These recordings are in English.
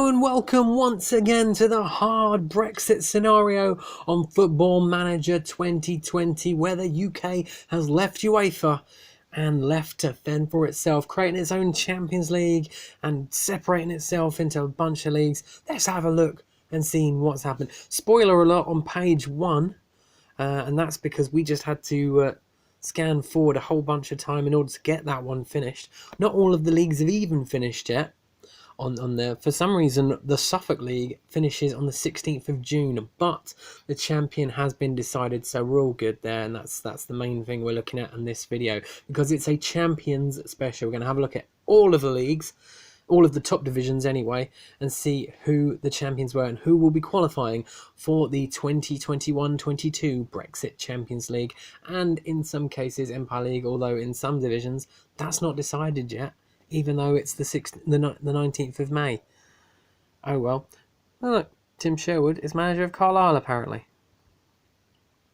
Hello and welcome once again to the hard Brexit scenario on Football Manager 2020, where the UK has left UEFA and left to fend for itself, creating its own Champions League and separating itself into a bunch of leagues. Let's have a look and see what's happened. Spoiler alert on page 1, and that's because we just had to scan forward a whole bunch of time in order to get that one finished. Not all of the leagues have even finished yet. On there, for some reason, the Suffolk League finishes on the 16th of June, but the champion has been decided, so we're all good there, and that's the main thing we're looking at in this video, because it's a champions special. We're going to have a look at all of the leagues, all of the top divisions anyway, and see who the champions were and who will be qualifying for the 2021-22 Brexit Champions League, and in some cases Empire League, although in some divisions that's not decided yet, even though it's the 19th of May. Oh well. Oh, look, Tim Sherwood is manager of Carlisle apparently.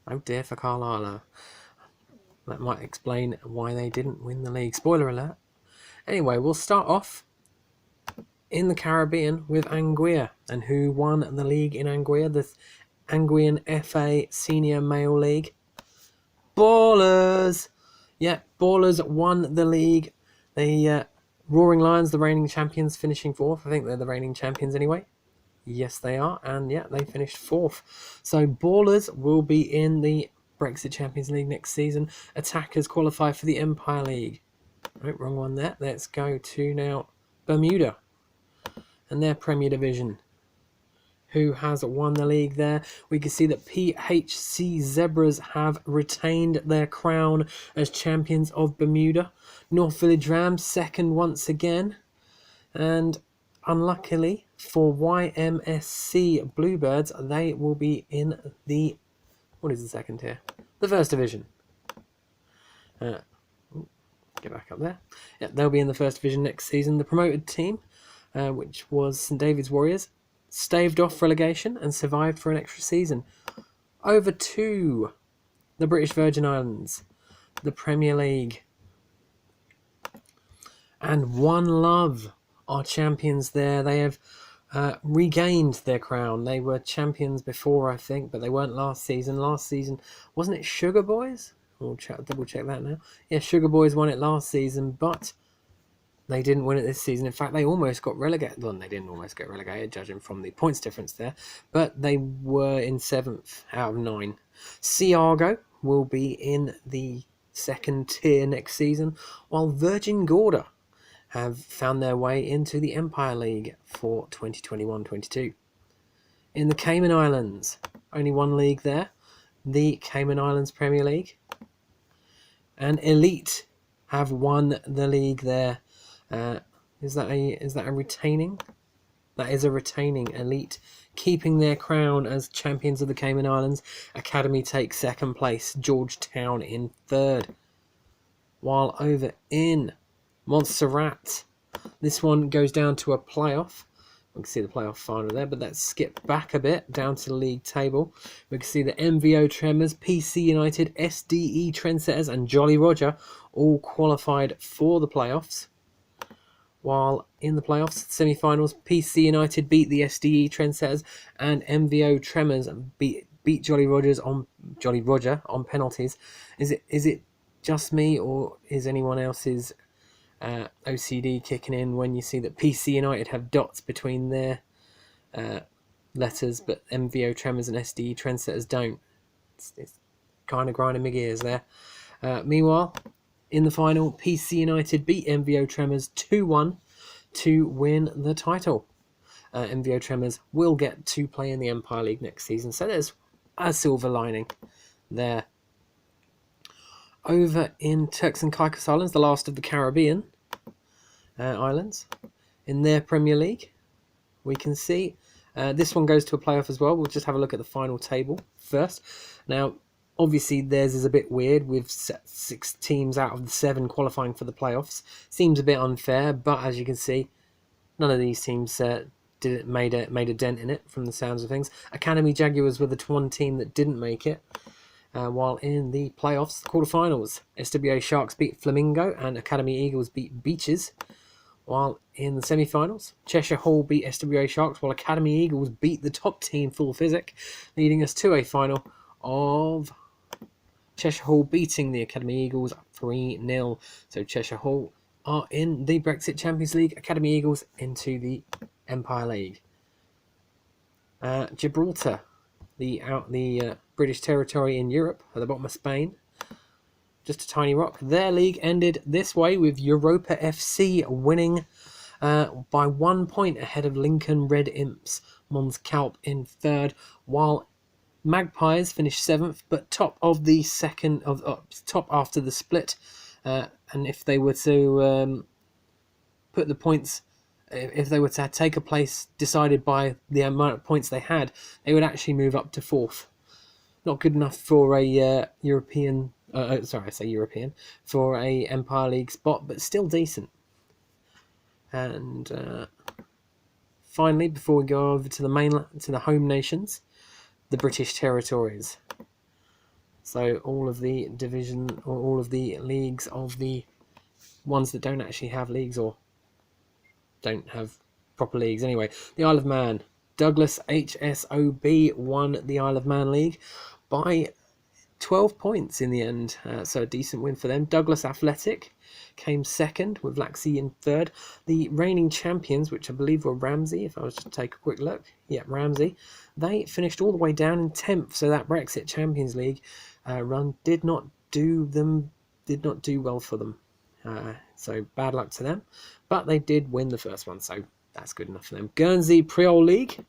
Oh dear for Carlisle. That might explain why they didn't win the league. Spoiler alert. Anyway, we'll start off in the Caribbean with Anguilla. And who won the league in Anguilla? The Anguillan FA Senior Male League. Ballers! Yeah, Ballers won the league. They Roaring Lions, the reigning champions, finishing 4th. I think they're the reigning champions anyway. Yes, they are. And yeah, they finished 4th. So Ballers will be in the Brexit Champions League next season. Attackers qualify for the Empire League. Oh, wrong one there. Let's go to now Bermuda and their Premier Division. Who has won the league there? We can see that PHC Zebras have retained their crown as champions of Bermuda. North Village Rams second once again. And unluckily for YMSC Bluebirds, they will be in the... What is the second tier? The first division. Get back up there. Yeah, they'll be in the first division next season. The promoted team, which was St David's Warriors, staved off relegation and survived for an extra season. Over to the British Virgin Islands, the Premier League. And One Love are champions there. They have regained their crown. They were champions before, I think, but they weren't last season. Last season, wasn't it Sugar Boys? We'll double check that now. Yeah, Sugar Boys won it last season, but they didn't win it this season. In fact, they almost got relegated. Well, they didn't almost get relegated, judging from the points difference there. But they were in 7th out of 9. Seago will be in the second tier next season, while Virgin Gorda have found their way into the Empire League for 2021-22. In the Cayman Islands, only one league there. The Cayman Islands Premier League. And Elite have won the league there. Is that a retaining? That is a retaining. Elite keeping their crown as champions of the Cayman Islands. Academy takes second place. Georgetown in 3rd. While over in Montserrat, this one goes down to a playoff. We can see the playoff final there, but let's skip back a bit down to the league table. We can see the MVO Tremors, PC United, SDE Trendsetters and Jolly Roger all qualified for the playoffs. While in the playoffs, semi-finals, PC United beat the SDE Trendsetters and MVO Tremors beat Jolly Roger on penalties. Is it just me, or is anyone else's OCD kicking in when you see that PC United have dots between their letters, but MVO Tremors and SDE Trendsetters don't? It's kind of grinding my gears there. Meanwhile, in the final, PC United beat MVO Tremors 2-1 to win the title. MVO Tremors will get to play in the Empire League next season, so there's a silver lining there. Over in Turks and Caicos Islands, the last of the Caribbean islands, in their Premier League, we can see this one goes to a playoff as well. We'll just have a look at the final table first. Now, obviously, theirs is a bit weird with 6 teams out of the 7 qualifying for the playoffs. Seems a bit unfair, but as you can see, none of these teams made a dent in it from the sounds of things. Academy Jaguars were the one team that didn't make it. While in the playoffs, the quarterfinals, SWA Sharks beat Flamingo and Academy Eagles beat Beaches. While in the semi-finals, Cheshire Hall beat SWA Sharks, while Academy Eagles beat the top team Full Physic, leading us to a final of Cheshire Hall beating the Academy Eagles 3-0. So Cheshire Hall are in the Brexit Champions League, Academy Eagles into the Empire League. Gibraltar, the British territory in Europe, at the bottom of Spain, just a tiny rock. Their league ended this way, with Europa FC winning by 1 point ahead of Lincoln Red Imps, Mons Calpe in third, while Magpies finished 7th, but top of the second top after the split. And if they were to put the points, if they were to take a place decided by the amount of points they had, they would actually move up to 4th. Not good enough for a European. For a Empire League spot, but still decent. And finally, before we go over to the mainland, to the home nations, the British territories. So all of the division, or all of the leagues of the ones that don't actually have leagues or don't have proper leagues. Anyway, the Isle of Man. Douglas HSOB won the Isle of Man League by 12 points in the end, so a decent win for them. Douglas Athletic came second, with Laxey in third. The reigning champions, which I believe were Ramsey, if I was to take a quick look, Ramsey, they finished all the way down in 10th, so that Brexit Champions League run did not do well for them. So bad luck to them, but they did win the first one, so that's good enough for them. Guernsey Priol League,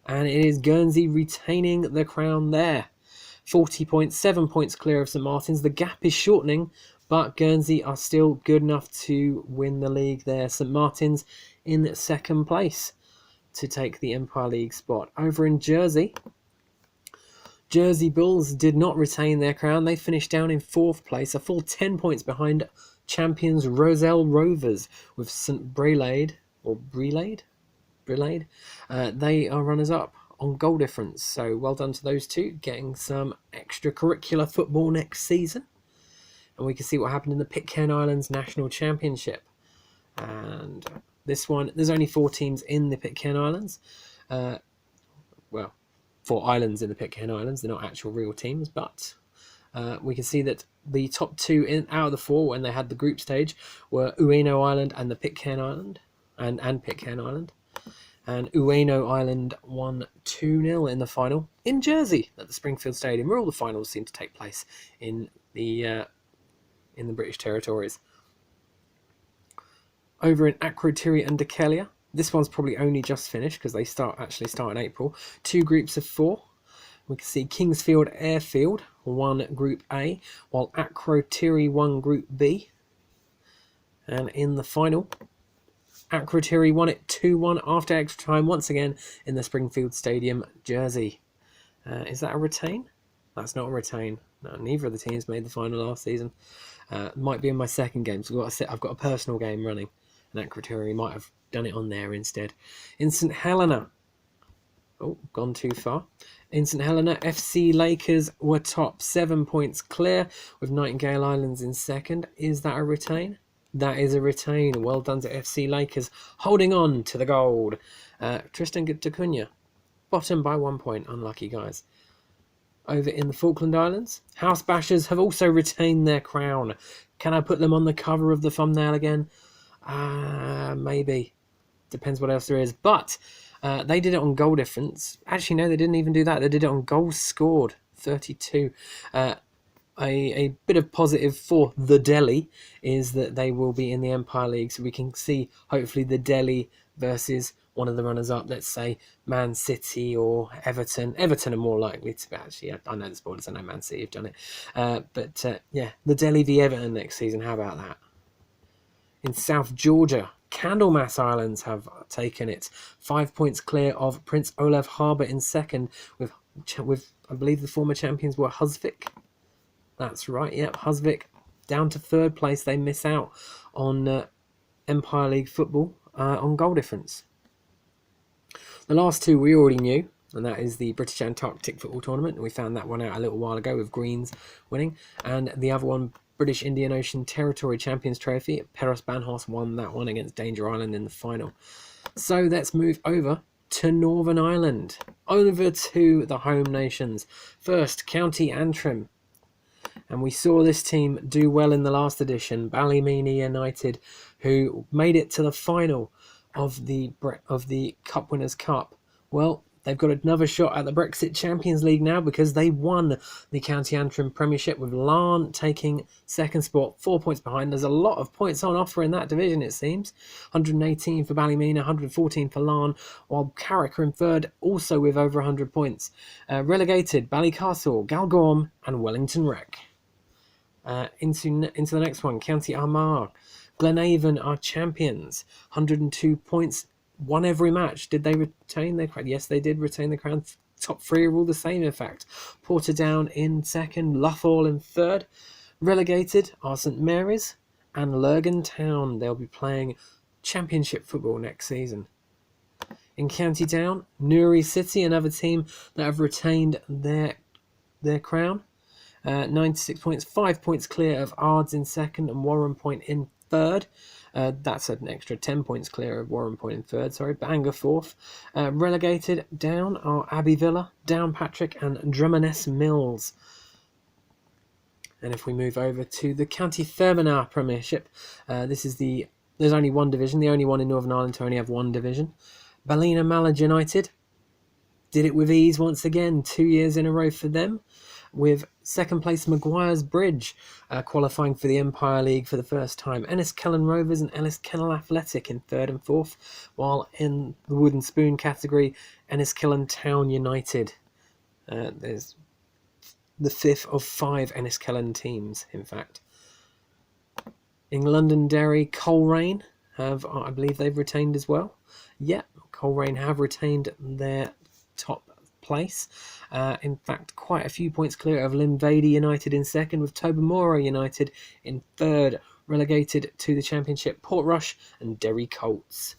and it is Guernsey retaining the crown there. 40 points, 7 points clear of St Martin's. The gap is shortening, but Guernsey are still good enough to win the league there. St Martin's in second place to take the Empire League spot. Over in Jersey, Jersey Bulls did not retain their crown. They finished down in 4th place, a full 10 points behind champions Roselle Rovers, with St Brelade, they are runners-up on goal difference, so well done to those two, getting some extracurricular football next season. And we can see what happened in the Pitcairn Islands National Championship. And this one, there's only 4 teams in the Pitcairn Islands. 4 islands in the Pitcairn Islands. They're not actual real teams, but we can see that the top 2 out of the 4 when they had the group stage were Ueno Island and the Pitcairn Island, and Pitcairn Island. And Ueno Island won 2-0 in the final in Jersey at the Springfield Stadium, where all the finals seem to take place in the British territories. Over in Akrotiri and Dikelia, this one's probably only just finished because they start in April. 2 groups of 4. We can see Kingsfield Airfield won Group A, while Akrotiri won Group B. And in the final, Akrotiri won it 2-1 after extra time, once again in the Springfield Stadium, Jersey. Is that a retain? That's not a retain. No, neither of the teams made the final last season. Might be in my second game, so I've got a personal game running, and Akrotiri might have done it on there instead. In St Helena, gone too far. In St Helena, FC Lakers were top, 7 points clear, with Nightingale Islands in second. Is that a retain? That is a retain. Well done to FC Lakers, holding on to the gold. Tristan D'Acunha, bottom by 1 point. Unlucky guys. Over in the Falkland Islands, House Bashers have also retained their crown. Can I put them on the cover of the thumbnail again? Maybe. Depends what else there is. But they did it on goal difference. Actually, no, they didn't even do that. They did it on goals scored, 32. A bit of positive for the Delhi is that they will be in the Empire League, so we can see hopefully the Delhi versus one of the runners-up, let's say Man City or Everton. Everton are more likely to be, actually. I know the spoilers, I know Man City have done it. But the Delhi v Everton next season, how about that? In South Georgia, Candlemas Islands have taken it. 5 points clear of Prince Olaf Harbour in second, with I believe the former champions were Husvik. That's right, yep, Husvik down to 3rd place. They miss out on Empire League football on goal difference. The last 2 we already knew, and that is the British Antarctic Football Tournament. We found that one out a little while ago with Greens winning, and the other one British Indian Ocean Territory Champions Trophy. Peros Banhos won that one against Danger Island in the final. So let's move over to Northern Ireland. Over to the home nations. First, County Antrim. And we saw this team do well in the last edition. Ballymena United, who made it to the final of the Cup Winners' Cup. Well, they've got another shot at the Brexit Champions League now because they won the County Antrim Premiership, with Larne taking second spot, 4 points behind. There's a lot of points on offer in that division, it seems. 118 for Ballymena, 114 for Larne, while Carrick are in third, also with over 100 points. Relegated, Ballycastle, Galgorm and Wellington Rec. Into the next one, County Armagh. Glenavon are champions, 102 points, won every match. Did they retain their crown? Yes, they did retain the crown. Top three are all the same, in fact. Portadown in second, Loughall in third. Relegated are St Mary's and Lurgan Town. They'll be playing championship football next season. In County Down, Newry City, another team that have retained their crown. 96 points, 5 points clear of Ards in second and Warren Point in third. That's an extra 10 points clear of Warren Point in third, Bangor fourth. Relegated down are Abbey Villa, Downpatrick and Drummoness Mills. And if we move over to the County Fermanagh Premiership, there's only one division, the only one in Northern Ireland to only have one division. Ballina Mallard United did it with ease once again, 2 years in a row for them, with second place Maguire's Bridge qualifying for the Empire League for the first time. Enniskillen Rovers and Enniskillen Athletic in third and fourth, while in the Wooden Spoon category, Enniskillen Town United. There's the fifth of 5 Enniskillen teams, in fact. In Londonderry, Coleraine I believe they've retained as well. Yeah, Coleraine have retained their top place. In fact, quite a few points clear of Linvady United in second, with Tobermory United in third. Relegated to the Championship, Portrush and Derry Colts.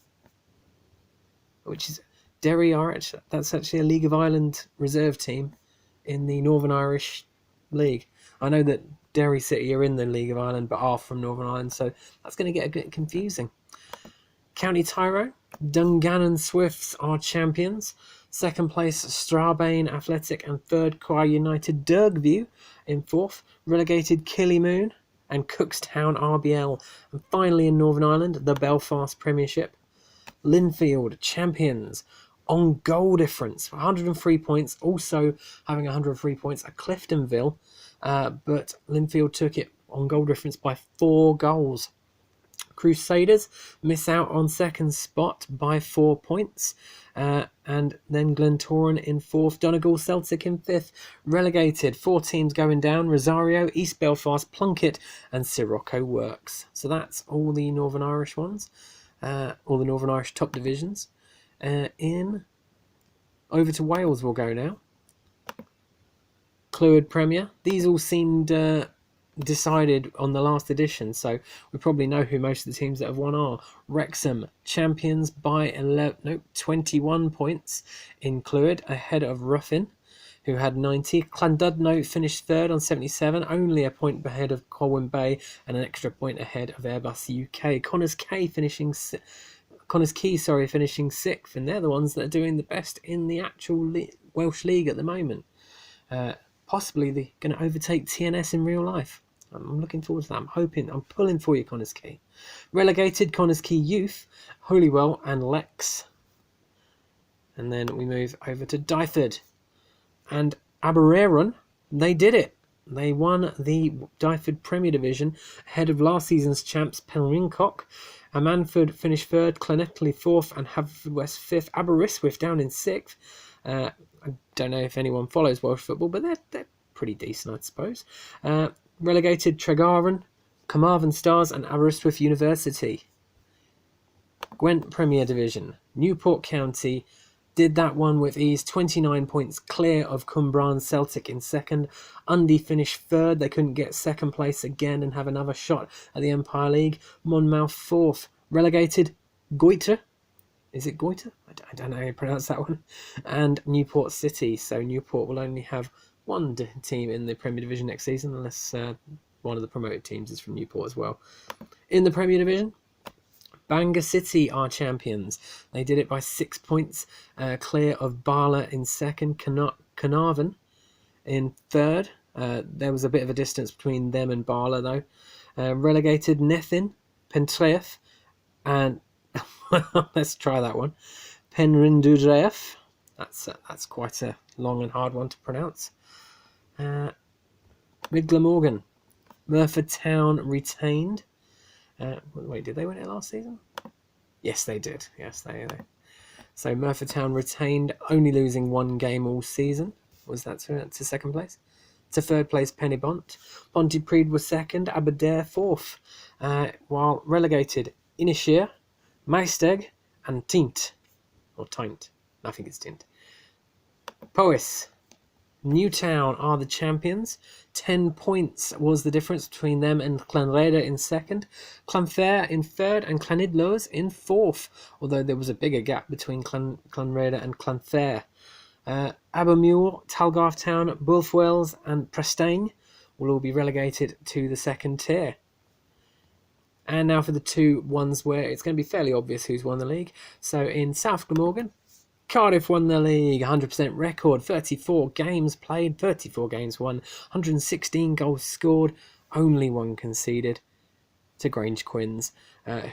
Which is, that's actually a League of Ireland reserve team in the Northern Irish League. I know that Derry City are in the League of Ireland but are from Northern Ireland, so that's going to get a bit confusing. County Tyrone, Dungannon Swifts are champions. Second place, Strabane Athletic, and third, Choir United Dergview in fourth. Relegated, Killymoon and Cookstown RBL. And finally in Northern Ireland, the Belfast Premiership. Linfield champions on goal difference, 103 points. Also having 103 points at Cliftonville, but Linfield took it on goal difference by 4 goals. Crusaders miss out on second spot by 4 points, and then Glentoran in fourth, Donegal Celtic in fifth. Relegated, 4 teams going down: Rosario, East Belfast, Plunkett and Sirocco Works. So that's all the Northern Irish ones, all the Northern Irish top divisions. Over to Wales we'll go now. Clwyd Premier, these all seemed decided on the last edition, so we probably know who most of the teams that have won are. Wrexham champions by 21 points in Clwyd, ahead of Ruffin, who had 90. Llandudno finished third on 77, only a point ahead of Colwyn Bay and an extra point ahead of Airbus UK. Connors Quay finishing sixth, and they're the ones that are doing the best in the actual Welsh League at the moment. Possibly they're going to overtake TNS in real life. I'm looking forward to that. I'm pulling for you, Connors Quay. Relegated, Connors Quay Youth, Holywell and Lex. And then we move over to Dyfed. And Abererun, they did it. They won the Dyfed Premier Division ahead of last season's champs Penryncock. Manford finished third, Clonettley fourth and Haverfordwest fifth. Aberystwyth down in sixth. I don't know if anyone follows Welsh football, but they're pretty decent, I suppose. Relegated, Tregaron, Carmarthen Stars and Aberystwyth University. Gwent Premier Division, Newport County did that one with ease, 29 points clear of Cwmbran Celtic in second. Undy finished third, they couldn't get second place again and have another shot at the Empire League. Monmouth fourth. Relegated, Goiter. Is it Goiter? I don't know how you pronounce that one. And Newport City. So Newport will only have one team in the Premier Division next season, unless one of the promoted teams is from Newport as well. In the Premier Division, Bangor City are champions. They did it by 6 points, clear of Bala in second, Carnarvon in third. There was a bit of a distance between them and Bala, though. Relegated Nethin, Pentreath, and let's try that one, Penrhyndudraeth. That's quite a long and hard one to pronounce. With Glamorgan, Merthyr Town retained. Wait, did they win it last season? Yes, they did. Yes, they. So Merthyr Town retained, only losing one game all season. Was that to second place? To third place, Pennybont. Pontypridd was second, Aberdare fourth. While relegated, Inisheer, Maesteg, and Tint. Or Tint. I think it's Tint. Powys. Newtown are the champions. 10 points was the difference between them and Clanreda in second, Clanfair in third, and Llanidloes in fourth, although there was a bigger gap between Clanreda and Clanfair. Abermuir, Talgarth Town, Bulfwells, and Prestane will all be relegated to the second tier. And now for the two ones where it's going to be fairly obvious who's won the league. So in South Glamorgan, Cardiff won the league, 100% record, 34 games played, 34 games won, 116 goals scored, only one conceded to Grange Quins,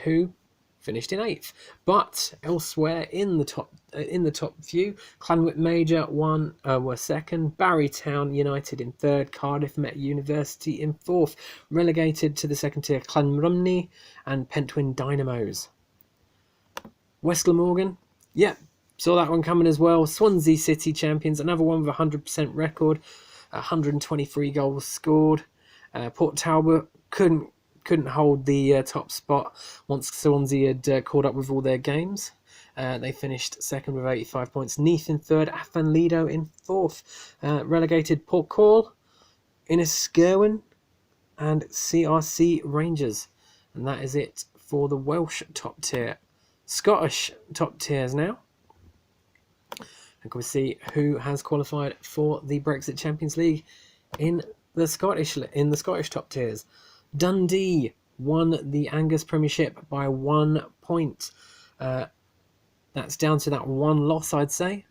who finished in 8th. But elsewhere in the top few, Clanwick Major were second, Barrytown United in third, Cardiff Met University in fourth, relegated to the second tier, Clanrumney and Pentwyn Dynamos. West Glamorgan, saw that one coming as well. Swansea City champions, another one with a 100% record, 123 goals scored. Port Talbot couldn't hold the top spot once Swansea had caught up with all their games. They finished second with 85 points. Neath in third, Afan Lido in fourth. Relegated Port Call, Inniskerwin, and CRC Rangers. And that is it for the Welsh top tier. Scottish top tiers now. And can we see who has qualified for the Brexit Champions League in the Scottish top tiers? Dundee won the Angus Premiership by 1 point. That's down to that one loss, I'd say,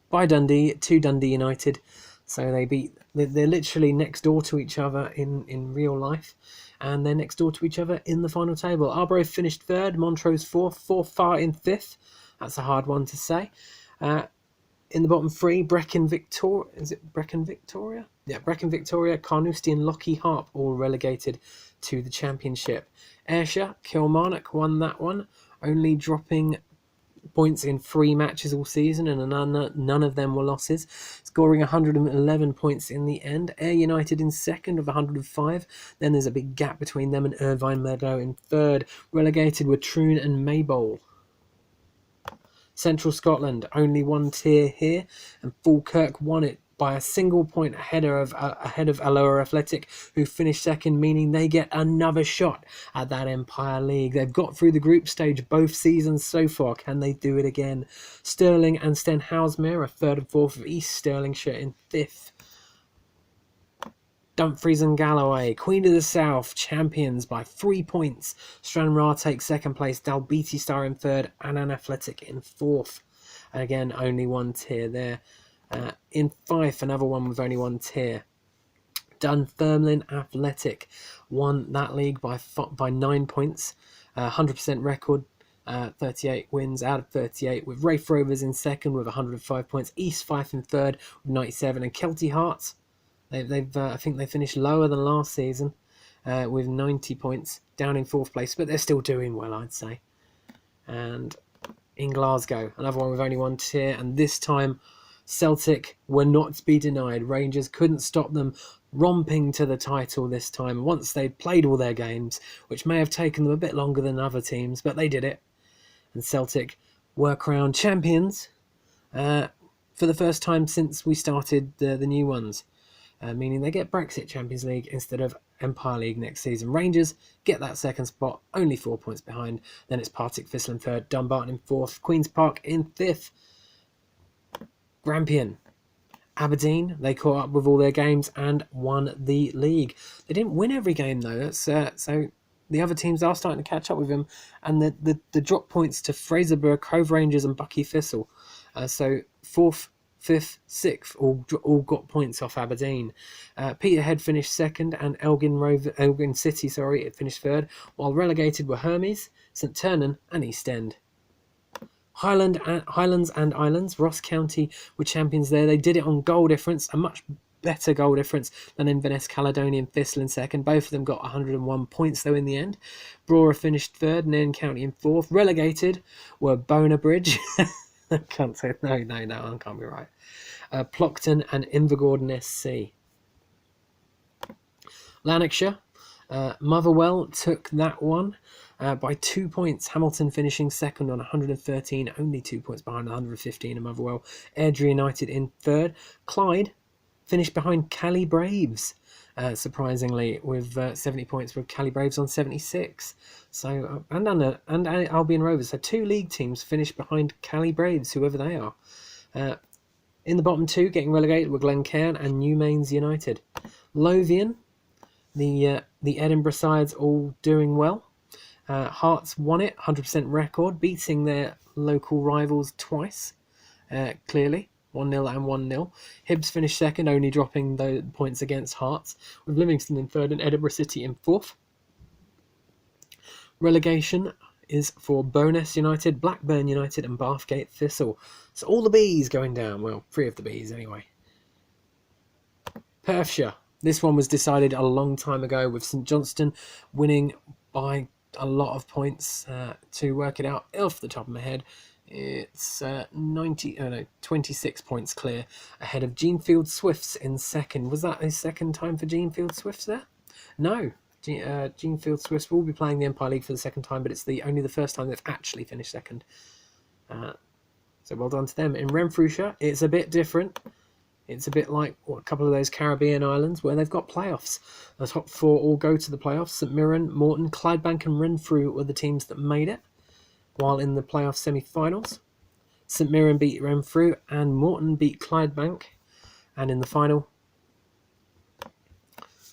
by Dundee to Dundee United. So they're literally next door to each other in real life, and they're next door to each other in the final table. Arbroath finished third, Montrose fourth, Forfar in fifth. That's a hard one to say. In the bottom three, Brecon Victoria. Is it Brecon Victoria? Yeah, Brecon Victoria, Carnoustie and Lockheed Harp all relegated to the Championship. Ayrshire, Kilmarnock won that one, only dropping points in 3 matches all season, and none of them were losses, scoring 111 points in the end. Ayr United in second with 105. Then there's a big gap between them and Irvine Meadow in third. Relegated were Troon and Maybole. Central Scotland, only one tier here, and Falkirk won it by a single point ahead of Alloa Athletic, who finished second, meaning they get another shot at that Empire League. They've got through the group stage both seasons so far. Can they do it again? Stirling and Stenhousemuir are third and fourth, with East Stirlingshire in fifth. Dumfries and Galloway, Queen of the South, champions by 3 points. Stranraer takes second place, Dalbeattie Star in third, Annan Athletic in fourth. And again, only one tier there. In Fife, another one with only one tier. Dunfermline Athletic won that league by 9 points. 100% record, 38 wins out of 38, with Raith Rovers in second with 105 points. East Fife in third with 97, and Kelty Hearts, I think they finished lower than last season with 90 points, down in fourth place, but they're still doing well, I'd say. And in Glasgow, another one with only one tier, and this time Celtic were not to be denied. Rangers couldn't stop them romping to the title this time once they'd played all their games, which may have taken them a bit longer than other teams, but they did it. And Celtic were crowned champions for the first time since we started the new ones, meaning they get Brexit Champions League instead of Empire League next season. Rangers get that second spot, only 4 points behind. Then it's Partick Thistle in third, Dumbarton in fourth, Queen's Park in fifth. Grampian, Aberdeen, they caught up with all their games and won the league. They didn't win every game though, so the other teams are starting to catch up with them, and the drop points to Fraserburgh, Cove Rangers and Bucky Thistle. So 4th, 5th, 6th all got points off Aberdeen. Peterhead finished 2nd, and Elgin City, it finished 3rd, while relegated were Hermes, St Turnan and East End. Highlands and Islands, Ross County were champions there. They did it on goal difference, a much better goal difference than Inverness, Caledonian, Thistle in 2nd. Both of them got 101 points though in the end. Brora finished 3rd, Nairn County in 4th. Relegated were Bonabridge. I can't say no, that can't be right. Plockton and Invergordon SC. Lanarkshire, Motherwell took that one by 2 points. Hamilton finishing 2nd on 113, only 2 points behind 115 and Motherwell. Airdrie United in 3rd. Clyde finished behind Cali Braves, surprisingly, with 70 points, with Cali Braves on 76. So and Albion Rovers. So 2 league teams finished behind Cali Braves, whoever they are. In the bottom 2, getting relegated, were Glencairn and Newmains United. Lothian, the Edinburgh sides all doing well. Hearts won it, 100% record, beating their local rivals twice, clearly, 1-0 and 1-0. Hibs finished 2nd, only dropping the points against Hearts, with Livingston in 3rd and Edinburgh City in 4th. Relegation is for Bowness United, Blackburn United and Bathgate Thistle. So all the Bs going down, well, 3 of the Bs anyway. Perthshire. This one was decided a long time ago, with St Johnstone winning by a lot of points. To work it out off the top of my head, it's 26 points clear ahead of Genefield Swifts in 2nd. Was that a second time for Genefield Swifts there? No. Genefield Swifts will be playing the Empire League for the 2nd time, but it's only the first time they've actually finished 2nd. So well done to them. In Renfrewshire, it's a bit different. It's a bit like a couple of those Caribbean islands where they've got playoffs. The top 4 all go to the playoffs. St Mirren, Morton, Clydebank and Renfrew were the teams that made it, while in the playoff semi-finals, St Mirren beat Renfrew and Morton beat Clydebank. And in the final,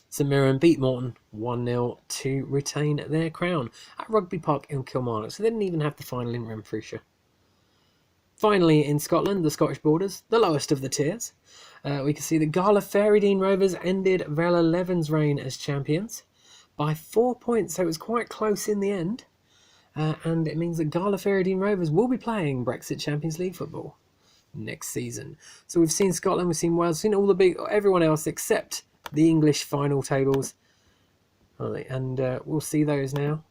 St Mirren beat Morton 1-0 to retain their crown at Rugby Park in Kilmarnock. So they didn't even have the final in Renfrewshire. Finally, in Scotland, the Scottish Borders, the lowest of the tiers, we can see the Gala Ferrydean Rovers ended Vela Leven's reign as champions by 4 points, so it was quite close in the end. And it means that Gala Ferrydean Rovers will be playing Brexit Champions League football next season. So we've seen Scotland, we've seen Wales, we've seen everyone else except the English final tables. And we'll see those now.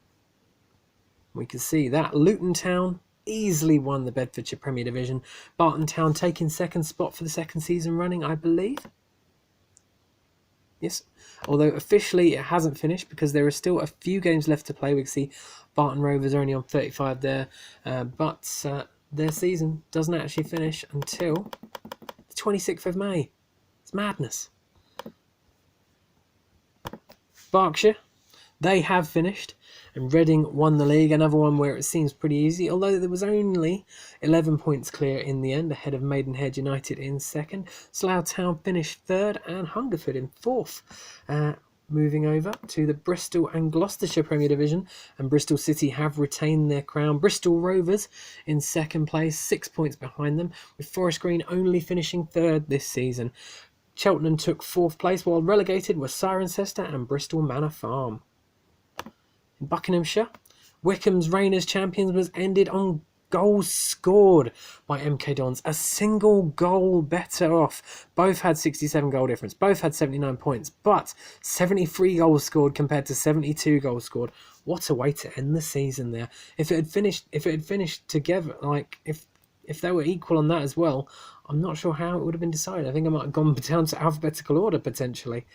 We can see that Luton Town easily won the Bedfordshire Premier Division. Barton Town taking 2nd spot for the 2nd season running, I believe. Yes, although officially it hasn't finished because there are still a few games left to play. We can see Barton Rovers are only on 35 there, but their season doesn't actually finish until the 26th of May. It's madness. Berkshire, they have finished, and Reading won the league, another one where it seems pretty easy, although there was only 11 points clear in the end, ahead of Maidenhead United in 2nd. Slough Town finished 3rd, and Hungerford in 4th. Moving over to the Bristol and Gloucestershire Premier Division, and Bristol City have retained their crown. Bristol Rovers in 2nd place, 6 points behind them, with Forest Green only finishing 3rd this season. Cheltenham took 4th place, while relegated were Cirencester and Bristol Manor Farm. In Buckinghamshire, Wycombe's reign as champions was ended on goals scored by MK Dons. A single goal better off. Both had 67 goal difference. Both had 79 points, but 73 goals scored compared to 72 goals scored. What a way to end the season there. If it had finished together, like if they were equal on that as well, I'm not sure how it would have been decided. I think I might have gone down to alphabetical order potentially,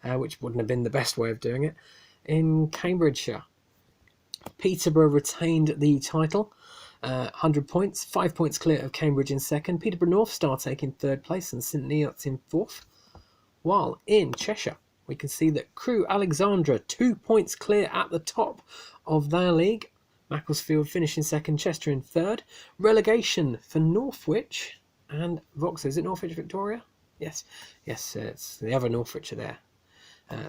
which wouldn't have been the best way of doing it. In Cambridgeshire, Peterborough retained the title, 100 points, 5 points clear of Cambridge in 2nd. Peterborough North Star taking 3rd place and St Neots in 4th. While in Cheshire, we can see that Crewe Alexandra 2 points clear at the top of their league. Macclesfield finishing 2nd, Chester in 3rd. Relegation for Northwich and Vauxhall. Is it Northwich Victoria? Yes, yes, it's the other Northwich are there.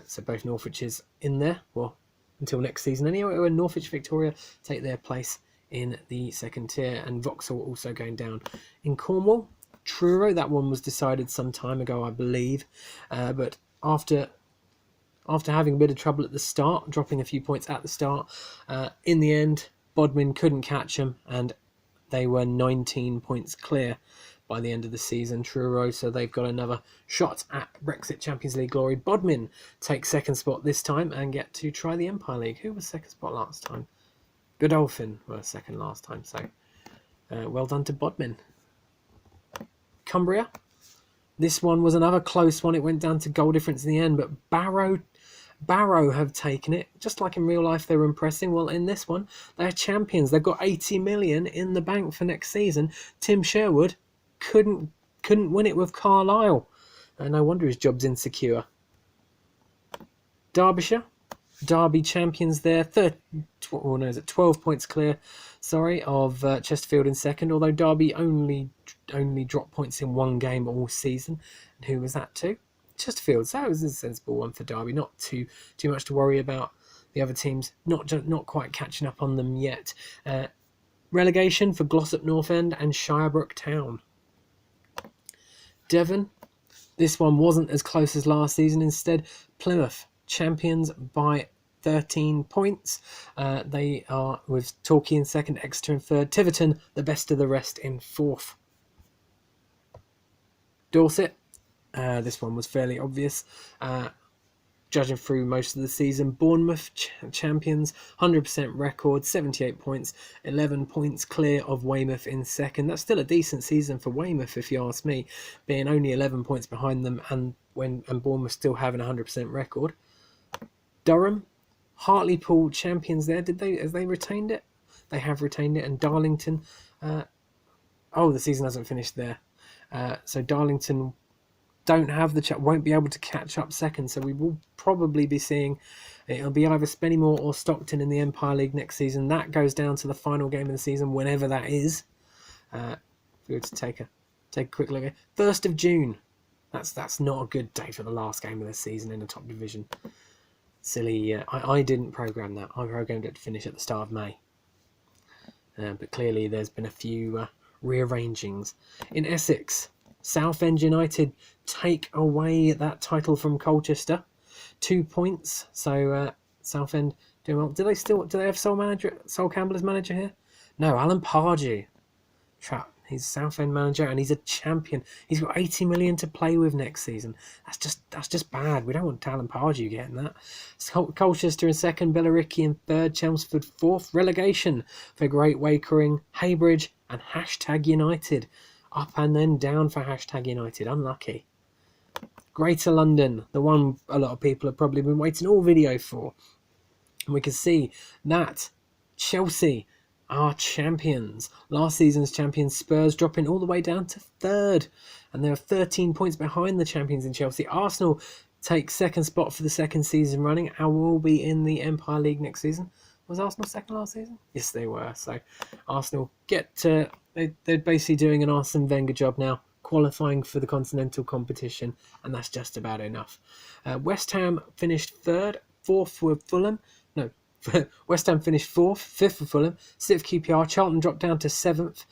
So both Norwiches in there, well, until next season anyway, when Norwich Victoria take their place in the second tier, and Vauxhall also going down. In Cornwall, Truro, that one was decided some time ago, I believe, but after having a bit of trouble at the start, dropping a few points at the start, in the end, Bodmin couldn't catch them, and they were 19 points clear by the end of the season, Truro, so they've got another shot at Brexit Champions League glory. Bodmin take second spot this time and get to try the Empire League. Who was second spot last time? Godolphin were second last time, so well done to Bodmin. Cumbria, this one was another close one. It went down to goal difference in the end, but Barrow have taken it. Just like in real life, they were impressing. Well, in this one, they're champions. They've got 80 million in the bank for next season. Tim Sherwood couldn't win it with Carlisle. No wonder his job's insecure. Derbyshire, Derby champions there. 12 points clear, of Chesterfield in second, although Derby only dropped points in one game all season. And who was that to? Chesterfield. So that was a sensible one for Derby. Not too much to worry about. The other teams not quite catching up on them yet. Relegation for Glossop North End and Shirebrook Town. Devon, this one wasn't as close as last season. Instead, Plymouth champions by 13 points. They are with Torquay in second, Exeter in third, Tiverton the best of the rest in fourth. Dorset, this one was fairly obvious, judging through most of the season. Bournemouth champions, 100% record, 78 points, 11 points clear of Weymouth in second. That's still a decent season for Weymouth, if you ask me, being only 11 points behind them, and Bournemouth still having a 100% record. Durham, Hartlepool champions there. Has they retained it? They have retained it. And Darlington, the season hasn't finished there. So Darlington won't be able to catch up second, so we will probably be seeing it'll be either Spennymoor or Stockton in the Empire League next season. That goes down to the final game of the season, whenever that is. If we were to take a quick look at 1st of June, that's not a good day for the last game of the season in the top division. Silly. I didn't program that. I programmed it to finish at the start of May, but clearly there's been a few rearrangings in Essex. Southend United take away that title from Colchester, 2 points. So Southend doing well. Do they have Sol Campbell as manager here? No, Alan Pardew. He's Southend manager and he's a champion. He's got 80 million to play with next season. That's just bad. We don't want Alan Pardew getting that. Colchester in second, Billericay in third, Chelmsford fourth. Relegation for Great Wakering, Haybridge and #United. Up and then down for #United. Unlucky. Greater London, the one a lot of people have probably been waiting all video for. And we can see that Chelsea are champions. Last season's champions Spurs dropping all the way down to third. And they're 13 points behind the champions in Chelsea. Arsenal take second spot for the second season running and will be in the Empire League next season. Was Arsenal second last season? Yes, they were. So Arsenal they're basically doing an Arsene Wenger job now, qualifying for the continental competition, and that's just about enough. West Ham finished third, fourth with Fulham. No, West Ham finished fourth, fifth for Fulham, sixth QPR. Charlton dropped down to seventh.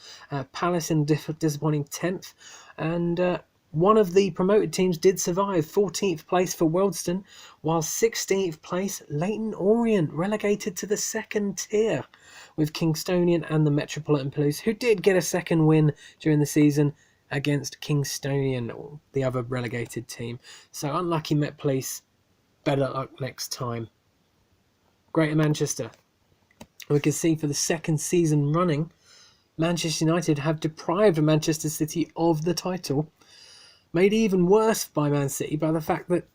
Palace in disappointing 10th. And one of the promoted teams did survive, 14th place for Wealdstone, while 16th place Leyton Orient, relegated to the second tier, with Kingstonian and the Metropolitan Police, who did get a second win during the season against Kingstonian, the other relegated team. So unlucky Met Police, better luck next time. Greater Manchester. We can see for the second season running, Manchester United have deprived Manchester City of the title, made even worse by Man City by the fact that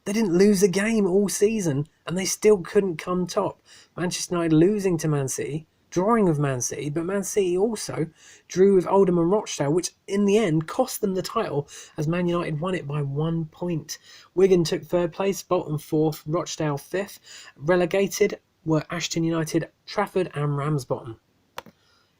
they didn't lose a game all season and they still couldn't come top. Manchester United losing to Man City, drawing with Man City, but Man City also drew with Oldham and Rochdale, which in the end cost them the title as Man United won it by 1 point. Wigan took third place, Bolton fourth, Rochdale fifth. Relegated were Ashton United, Trafford and Ramsbottom.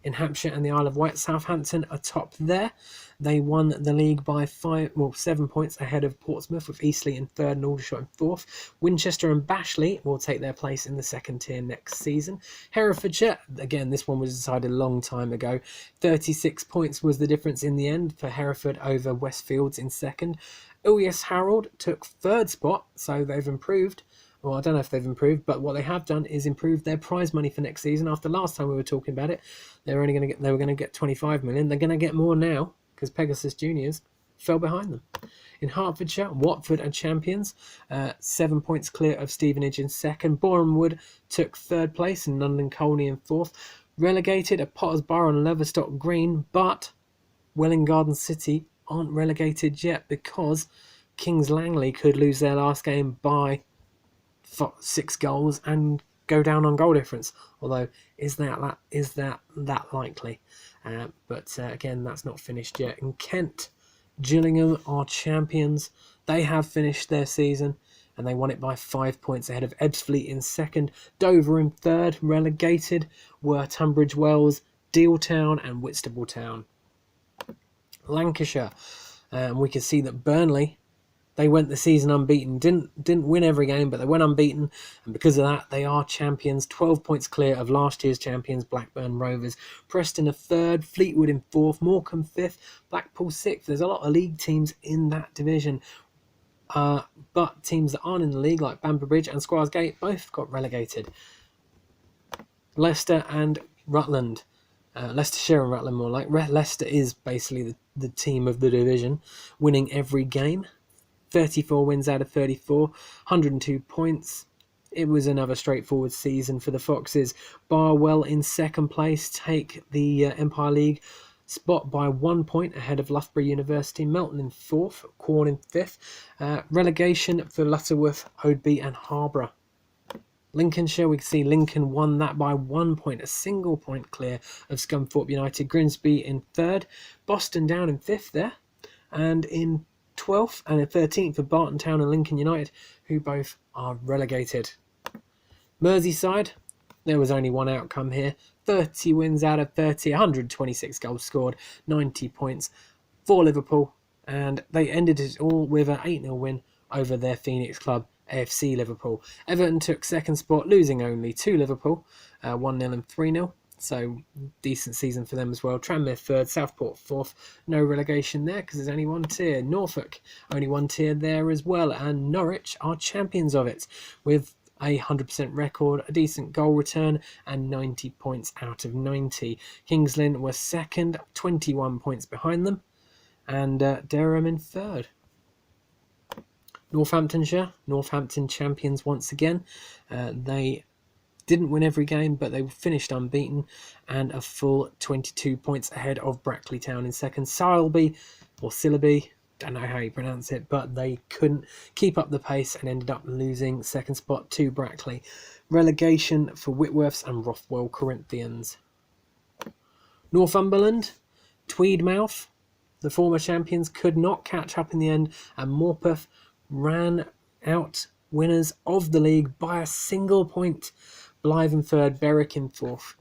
In Hampshire and the Isle of Wight, Southampton are top there. They won the league by 7 points ahead of Portsmouth, with Eastleigh in third and Aldershot in fourth. Winchester and Bashley will take their place in the second tier next season. Herefordshire, again, this one was decided a long time ago. 36 points was the difference in the end for Hereford over Westfields in second. Ilyas Harold took third spot, so they've improved. Well, I don't know if they've improved, but what they have done is improve their prize money for next season. After last time we were talking about it, they were going to get 25 million. They're going to get more now because Pegasus Juniors fell behind them. In Hertfordshire, Watford are champions, 7 points clear of Stevenage in second. Boreham Wood took third place and London Colney in fourth. Relegated are Potters Bar and Leverstock Green, but Welwyn Garden City aren't relegated yet because Kings Langley could lose their last game by 6 goals and go down on goal difference. Although, is that likely? But again, that's not finished yet. In Kent, Gillingham are champions. They have finished their season and they won it by 5 points ahead of Ebbsfleet in second. Dover in third. Relegated were Tunbridge Wells, Deal Town and Whitstable Town. Lancashire, we can see that Burnley, they went the season unbeaten, didn't win every game, but they went unbeaten, and because of that, they are champions, 12 points clear of last year's champions, Blackburn Rovers. Preston are third, Fleetwood in fourth, Morecambe fifth, Blackpool sixth. There's a lot of league teams in that division, but teams that aren't in the league, like Bamber Bridge and Squires Gate, both got relegated. Leicester and Rutland. Leicestershire and Rutland more like. Leicester is basically the team of the division, winning every game. 34 wins out of 34, 102 points. It was another straightforward season for the Foxes. Barwell in second place take the Empire League spot by 1 point ahead of Loughborough University. Melton in fourth, Quorn in fifth. Relegation for Lutterworth, Hoadby and Harborough. Lincolnshire, we can see Lincoln won that by 1 point, a single point clear of Scunthorpe United. Grimsby in third, Boston Down in fifth there, and in 12th and in 13th for Barton Town and Lincoln United, who both are relegated. Merseyside, there was only one outcome here. 30 wins out of 30, 126 goals scored, 90 points for Liverpool, and they ended it all with an 8-0 win over their Phoenix club, AFC Liverpool. Everton took second spot, losing only to Liverpool, 1-0 and 3-0. So, decent season for them as well. Tranmere third, Southport fourth. No relegation there because there's only one tier. Norfolk, only one tier there as well. And Norwich are champions of it with a 100% record, a decent goal return, and 90 points out of 90. Kings Lynn were second, 21 points behind them. And Durham in third. Northamptonshire, Northampton champions once again. They didn't win every game, but they finished unbeaten and a full 22 points ahead of Brackley Town in second. Sileby, or Sillaby, don't know how you pronounce it, but they couldn't keep up the pace and ended up losing second spot to Brackley. Relegation for Whitworths and Rothwell Corinthians. Northumberland, Tweedmouth, the former champions, could not catch up in the end, and Morpeth ran out winners of the league by a single point. Blythe in third, Berwick in fourth.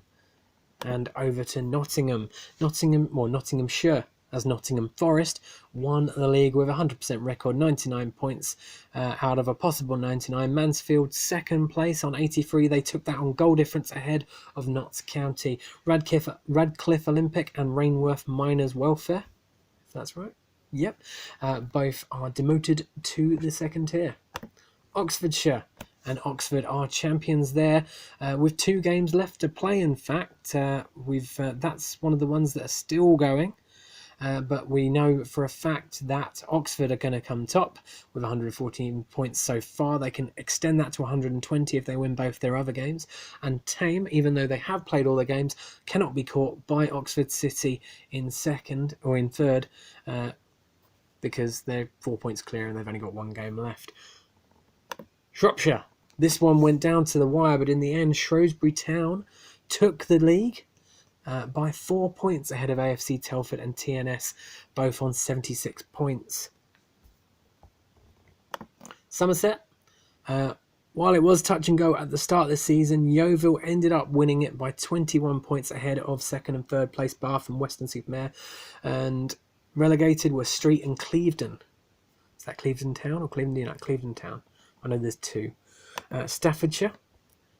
And over to Nottingham. Nottinghamshire, as Nottingham Forest, won the league with a 100% record, 99 points out of a possible 99. Mansfield, second place on 83. They took that on goal difference ahead of Notts County. Radcliffe Olympic and Rainworth Miners Welfare, if that's right. Yep. Both are demoted to the second tier. Oxfordshire, and Oxford are champions there with 2 games left to play. In fact, that's one of the ones that are still going. But we know for a fact that Oxford are going to come top with 114 points so far. They can extend that to 120 if they win both their other games. And Tame, even though they have played all their games, cannot be caught by Oxford City in second or in third because they're 4 points clear and they've only got 1 game left. Shropshire. This one went down to the wire, but in the end, Shrewsbury Town took the league by 4 points ahead of AFC Telford and TNS, both on 76 points. Somerset, While it was touch and go at the start of the season, Yeovil ended up winning it by 21 points ahead of second and third place Bath and Weston-super-Mare, and relegated were Street and Clevedon. Is that Clevedon Town or Clevedon? No, Clevedon Town. I know there's two. Staffordshire.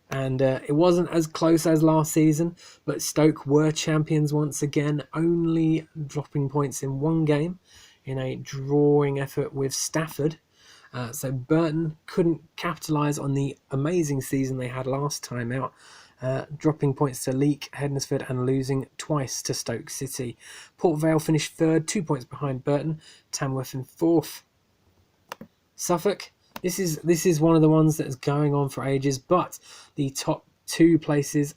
And it wasn't as close as last season, but Stoke were champions once again, only dropping points in one game in a drawing effort with Stafford. So Burton couldn't capitalise on the amazing season they had last time out, dropping points to Leek, Hednesford and losing twice to Stoke City. Port Vale finished third, 2 points behind Burton, Tamworth in fourth. Suffolk, this is one of the ones that is going on for ages, but the top places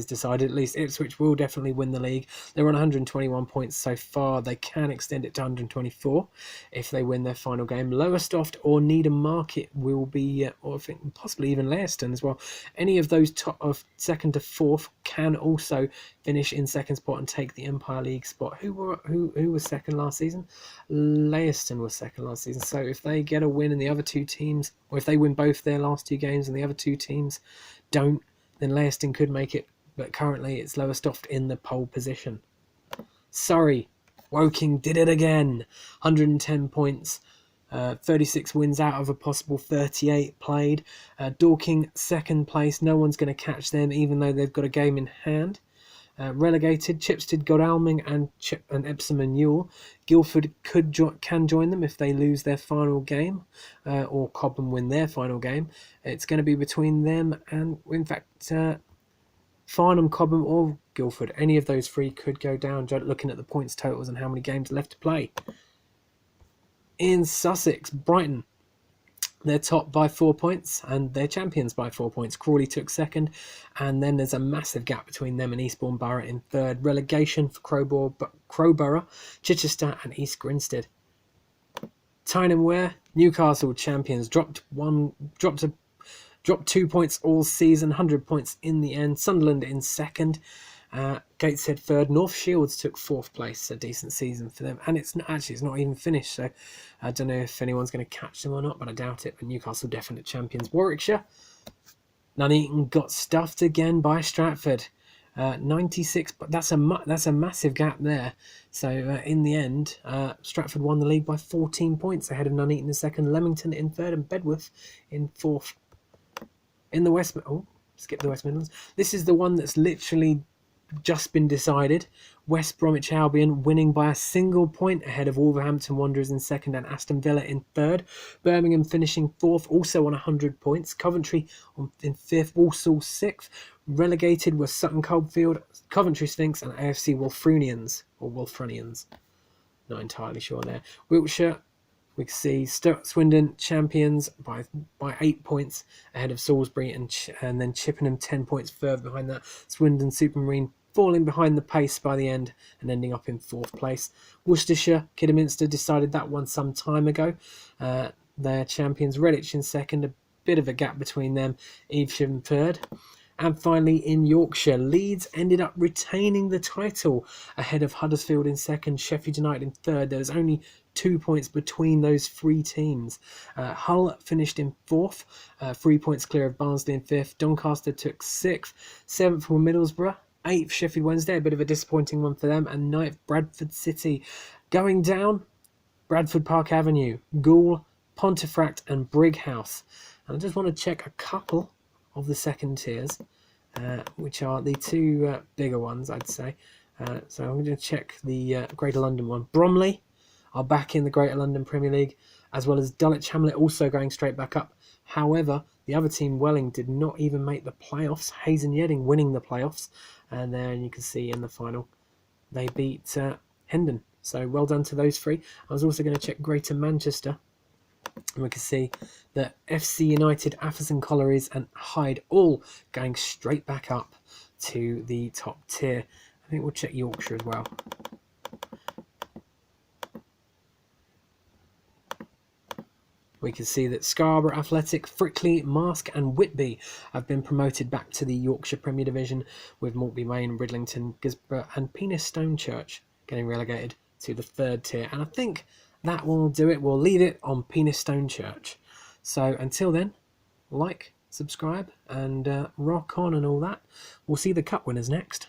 decided. At least Ipswich will definitely win the league. They're on 121 points so far. They can extend it to 124 if they win their final game. Lowestoft or Needham Market will be, or I think possibly even Leicester as well. Any of those top of second to fourth can also finish in second spot and take the Empire League spot. Who was second last season? Leicester was second last season. So if they get a win and the other two teams, or if they win both their last two games and the other two teams don't, then Leicester could make it, but currently it's Lowestoft in the pole position. Surrey, Woking did it again. 110 points, 36 wins out of a possible 38 played. Dorking, second place. No one's going to catch them, even though they've got a game in hand. Relegated, Chipstead, Godalming and Epsom and Ewell. Guildford can join them if they lose their final game, or Cobham win their final game. It's going to be between them and, in fact, Farnham, Cobham or Guildford. Any of those three could go down, looking at the points totals and how many games left to play. In Sussex, Brighton, they're top by 4 points and they're champions by 4 points. Crawley took second, and then there's a massive gap between them and Eastbourne Borough in third. Relegation for Crowborough, Chichester and East Grinstead. Tyne and Wear, Newcastle champions, dropped 2 points all season, 100 points in the end. Sunderland in second. Gateshead third. North Shields took fourth place. A decent season for them, and it's not even finished, so I don't know if anyone's going to catch them or not, but I doubt it. But Newcastle definite champions. Warwickshire, Nuneaton got stuffed again by Stratford, 96, but that's a massive gap there. So in the end, Stratford won the league by 14 points ahead of Nuneaton in second, Leamington in third and Bedworth in fourth. In the skip the West Midlands. This is the one that's literally just been decided. West Bromwich Albion winning by a single point ahead of Wolverhampton Wanderers in second and Aston Villa in third. Birmingham finishing fourth, also on 100 points. Coventry in fifth, Walsall sixth. Relegated were Sutton Coldfield, Coventry Sphinx and AFC Wolfrunians. Not entirely sure there. Wiltshire, we can see Swindon champions by 8 points ahead of Salisbury and then Chippenham 10 points further behind that. Swindon Supermarine falling behind the pace by the end and ending up in fourth place. Worcestershire, Kidderminster decided that one some time ago. Their champions, Redditch in second, a bit of a gap between them, Evesham in third. And finally, in Yorkshire, Leeds ended up retaining the title ahead of Huddersfield in second, Sheffield United in third. There was only 2 points between those three teams. Hull finished in fourth, 3 points clear of Barnsley in fifth. Doncaster took sixth. Seventh were Middlesbrough. Eighth, Sheffield Wednesday, a bit of a disappointing one for them. And ninth, Bradford City. Going down, Bradford Park Avenue, Goole, Pontefract and Brighouse. And I just want to check a couple of the second tiers, which are the two bigger ones, I'd say. So I'm going to check the Greater London one. Bromley are back in the Greater London Premier League, as well as Dulwich Hamlet also going straight back up. However, the other team, Welling, did not even make the playoffs. Hayes and Yedding winning the playoffs. And then you can see in the final, they beat Hendon. So well done to those three. I was also going to check Greater Manchester. And we can see that FC United, Atherton Collieries and Hyde all going straight back up to the top tier. I think we'll check Yorkshire as well. We can see that Scarborough Athletic, Frickley, Marske and Whitby have been promoted back to the Yorkshire Premier Division, with Maltby Main, Bridlington, Gisborough and Penis Stonechurch getting relegated to the third tier. And I think that will do it. We'll leave it on Penis Stonechurch. So until then, like, subscribe, and rock on and all that. We'll see the cup winners next.